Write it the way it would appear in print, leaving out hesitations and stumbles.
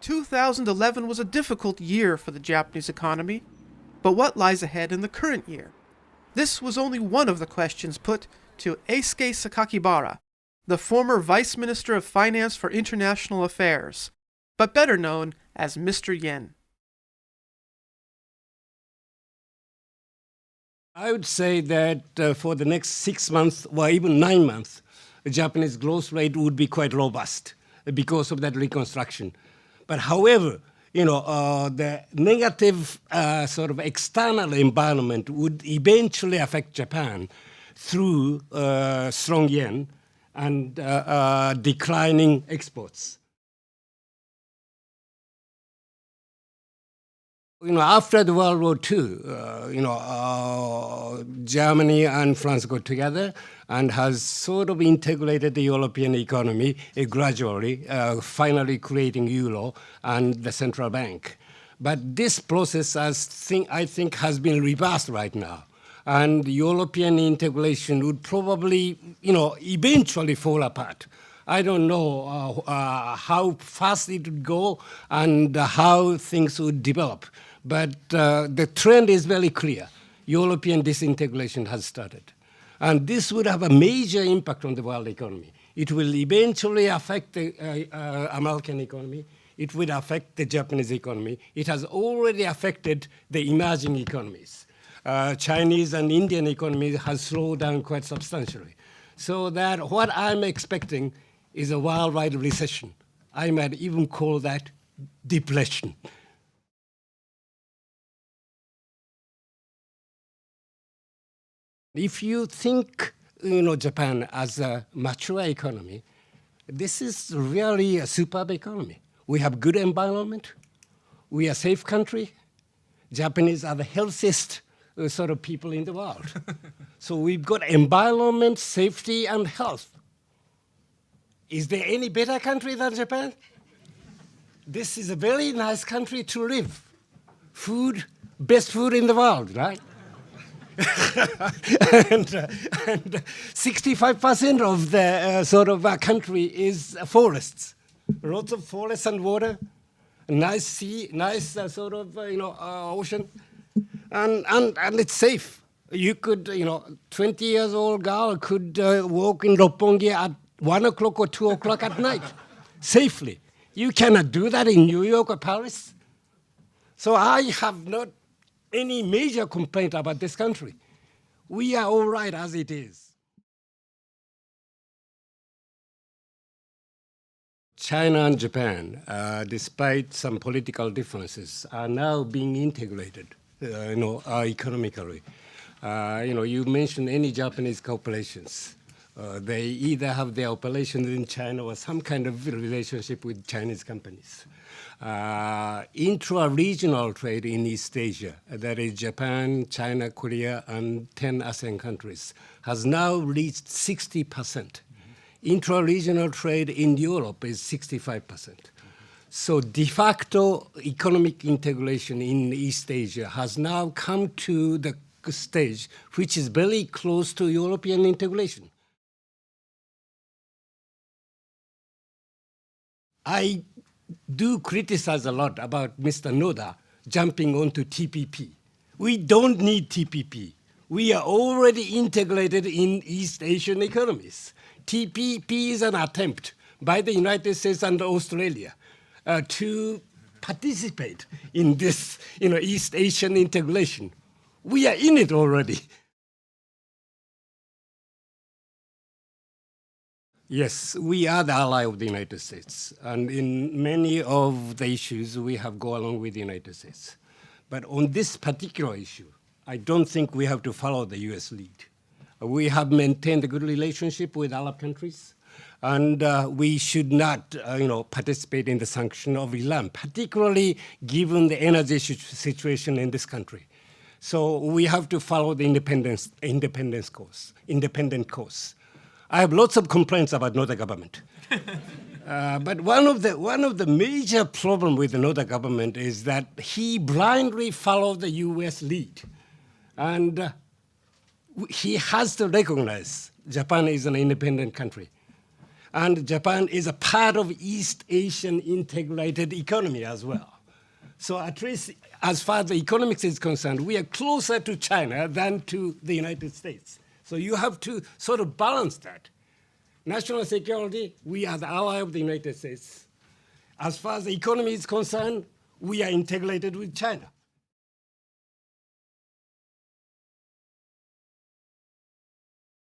2011 was a difficult year for the Japanese economy, but what lies ahead in the current year? This was only one of the questions put to Eisuke Sakakibara, the former Vice Minister of Finance for International Affairs, but better known as Mr. Yen. I would say that for the next 6 months or even 9 months, the Japanese growth rate would be quite robust because of that reconstruction. But however, the negative sort of external environment would eventually affect Japan through strong yen and declining exports. After the World War II, Germany and France got together and has sort of integrated the European economy gradually, finally creating euro and the central bank. But this process, I think, has been reversed right now. And European integration would probably, eventually fall apart. I don't know how fast it would go and how things would develop. But the trend is very clear. European disintegration has started. And this would have a major impact on the world economy. It will eventually affect the American economy. It will affect the Japanese economy. It has already affected the emerging economies. Chinese and Indian economy has slowed down quite substantially. So that what I'm expecting is a worldwide recession. I might even call that depression. If you think, Japan as a mature economy, this is really a superb economy. We have good environment. We are a safe country. Japanese are the healthiest sort of people in the world. So we've got environment, safety, and health. Is there any better country than Japan? This is a very nice country to live. Food, best food in the world, right? and 65% of the sort of country is forests. Lots of forests and water, nice sea, nice sort of ocean, and it's safe. You could 20 years old girl could walk in Roppongi at 1 o'clock or 2 o'clock at night safely. You cannot do that in New York or Paris. So I have not any major complaint about this country. We are all right as it is. China and Japan, despite some political differences, are now being integrated, economically. You mentioned any Japanese corporations. They either have their operations in China or some kind of relationship with Chinese companies. Intra-regional trade in East Asia, that is Japan, China, Korea, and 10 ASEAN countries, has now reached 60%. Intra-regional trade in Europe is 65%. So de facto economic integration in East Asia has now come to the stage which is very close to European integration. I do criticize a lot about Mr. Noda jumping onto TPP. We don't need TPP. We are already integrated in East Asian economies. TPP is an attempt by the United States and Australia to participate in this East Asian integration. We are in it already. Yes, we are the ally of the United States. And in many of the issues, we have gone along with the United States. But on this particular issue, I don't think we have to follow the US lead. We have maintained a good relationship with Arab countries, and we should not participate in the sanction of Iran, particularly given the energy situation in this country. So we have to follow the independent course. I have lots of complaints about Noda government. But one of the major problems with the Noda government is that he blindly followed the US lead. And he has to recognize Japan is an independent country. and Japan is a part of East Asian integrated economy as well. So at least as far as the economics is concerned, we are closer to China than to the United States. So you have to sort of balance that. National security, we are the ally of the United States. As far as the economy is concerned, we are integrated with China.